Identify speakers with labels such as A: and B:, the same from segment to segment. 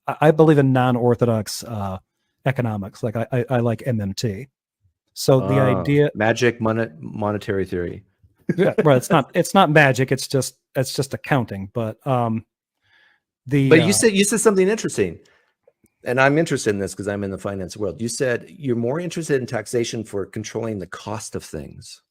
A: I believe in non-orthodox economics. Like I like MMT. So the idea,
B: magic monetary theory.
A: yeah, right. It's not magic. It's just accounting. But
B: you said something interesting, and I'm interested in this because I'm in the finance world. You said you're more interested in taxation for controlling the cost of things.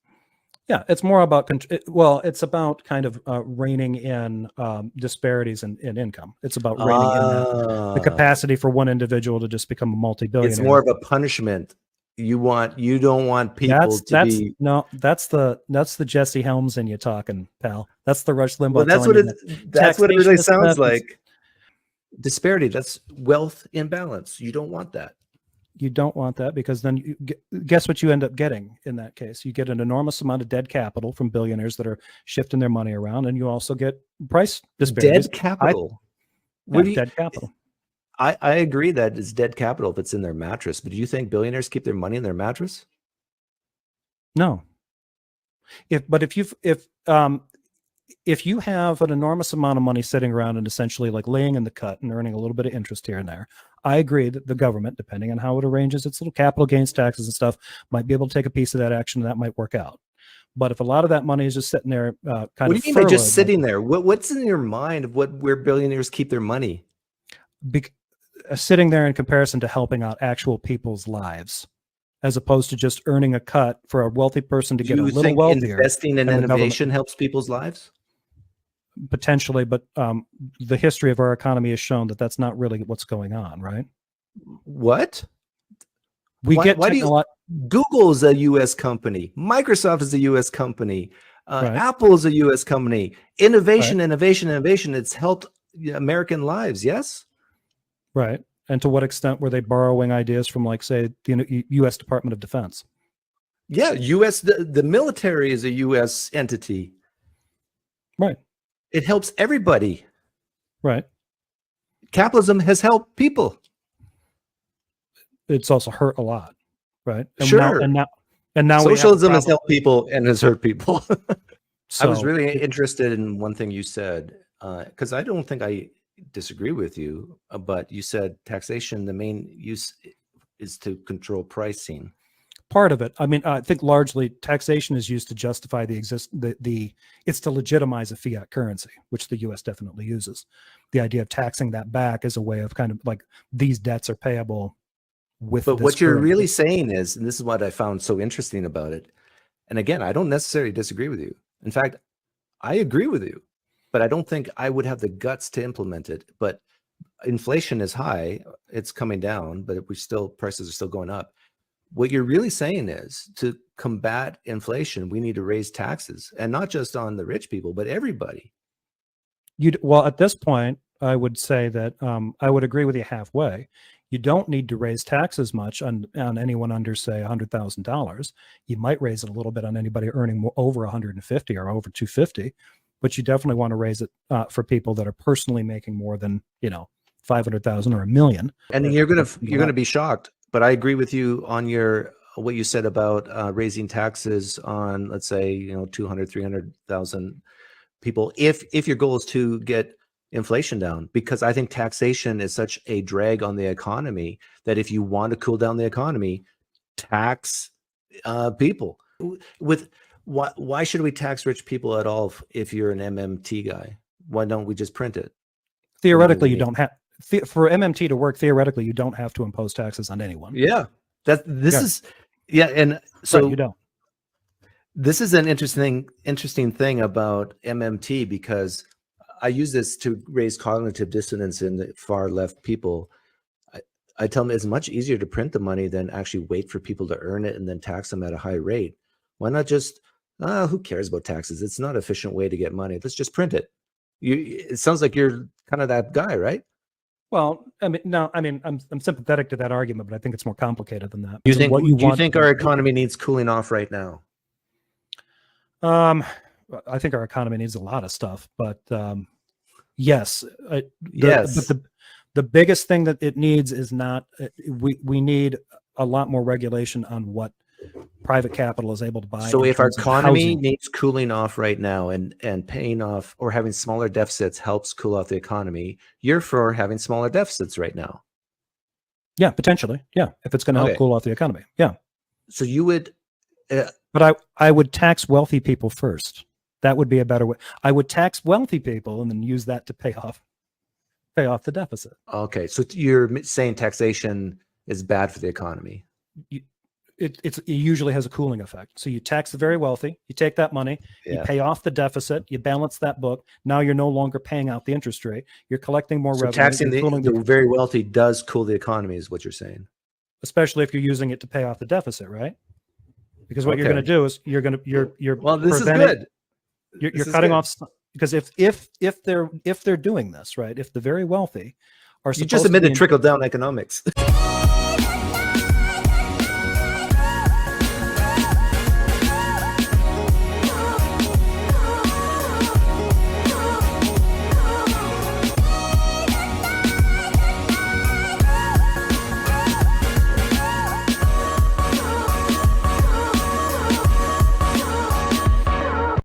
A: Yeah, it's more about it's about kind of reining in disparities in income. It's about reining in the capacity for one individual to just become a multi-billionaire.
B: It's more of a punishment. You don't want people to be.
A: No, that's the Jesse Helms in you talking, pal. That's the Rush Limbaugh.
B: Well, that's what it really sounds like. Disparity. That's wealth imbalance. You don't want that.
A: You don't want that, because then guess what you end up getting in that case? You get an enormous amount of dead capital from billionaires that are shifting their money around, and you also get price disparities.
B: Dead capital.
A: Dead capital.
B: I agree that it's dead capital if it's in their mattress, but do you think billionaires keep their money in their mattress?
A: No. If you have an enormous amount of money sitting around and essentially like laying in the cut and earning a little bit of interest here and there, I agree that the government, depending on how it arranges its little capital gains taxes and stuff, might be able to take a piece of that action, and that might work out. But if a lot of that money is just sitting there, what do
B: you mean by just sitting there? What's in your mind of where billionaires keep their money?
A: Sitting there in comparison to helping out actual people's lives, as opposed to just earning a cut for a wealthy person to get a little wealthier.
B: Investing in innovation helps people's lives?
A: Potentially, but the history of our economy has shown that that's not really what's going on, right?
B: What? Google is a U.S. company. Microsoft is a U.S. company.
A: Right.
B: Apple is a U.S. company. Innovation. It's helped American lives, yes?
A: Right. And to what extent were they borrowing ideas from, like, say, the U.S. Department of Defense?
B: Yeah, the military is a U.S. entity.
A: Right.
B: It helps everybody.
A: Right.
B: Capitalism has helped people.
A: It's also hurt a lot. Right. And
B: sure.
A: Now
B: socialism has helped people and has hurt people.
A: So,
B: I was really interested in one thing you said, because I don't think I disagree with you, but you said taxation, the main use is to control pricing.
A: Part of it. I mean, I think largely taxation is used to justify it's to legitimize a fiat currency, which the U.S. definitely uses. The idea of taxing that back as a way of kind of like, these debts are payable with.
B: But what you're really saying is, and this is what I found so interesting about it, and again, I don't necessarily disagree with you. In fact, I agree with you, but I don't think I would have the guts to implement it. But inflation is high; it's coming down, but prices are still going up. What you're really saying is, to combat inflation, we need to raise taxes, and not just on the rich people, but everybody.
A: Well, at this point, I would say that I would agree with you halfway. You don't need to raise taxes much on anyone under, say, $100,000. You might raise it a little bit on anybody earning over 150 or over 250, but you definitely want to raise it for people that are personally making more than 500,000 or $1 million. And
B: you're gonna be shocked. But I agree with you on what you said about raising taxes on, let's say, 200, 300,000 people, if your goal is to get inflation down, because I think taxation is such a drag on the economy that if you want to cool down the economy, tax people. Why should we tax rich people at all if you're an MMT guy? Why don't we just print it?
A: Theoretically, you don't have. For MMT to work, theoretically, you don't have to impose taxes on anyone.
B: Yeah, and so
A: right, you don't.
B: This is an interesting thing about MMT, because I use this to raise cognitive dissonance in the far left people. I tell them it's much easier to print the money than actually wait for people to earn it and then tax them at a high rate. Why not just who cares about taxes? It's not an efficient way to get money. Let's just print it. It sounds like you're kind of that guy, right?
A: Well, I'm sympathetic to that argument, but I think it's more complicated than that.
B: Do you think our economy needs cooling off right now?
A: I think our economy needs a lot of stuff, but yes.
B: Yes.
A: But the biggest thing that it needs is not. We need a lot more regulation on what private capital is able to buy.
B: So
A: in
B: if our
A: terms of
B: economy
A: housing.
B: needs cooling off right now, and paying off or having smaller deficits helps cool off the economy, you're for having smaller deficits right now.
A: Yeah, potentially. Yeah, if it's going to help
B: Okay.
A: cool off the economy. Yeah.
B: So you would,
A: But I would tax wealthy people first. That would be a better way. I would tax wealthy people and then use that to pay off the deficit.
B: okay. So you're saying taxation is bad for the economy.
A: It usually has a cooling effect. So you tax the very wealthy, you take that money, you
B: Yeah.
A: pay off the deficit, you balance that book. Now you're no longer paying out the interest rate. You're collecting more
B: So
A: revenue.
B: taxing
A: you're cooling
B: the very wealthy does cool the economy, is what you're saying.
A: especially if you're using it to pay off the deficit, right? Because what you're
B: Okay.
A: going to do is you're
B: Well, this is
A: preventing-
B: good.
A: You're
B: This is
A: cutting
B: good.
A: off, because if they're doing this, right, if the very wealthy are
B: You
A: supposed
B: just
A: to be
B: admitted
A: in-
B: trickle down economics.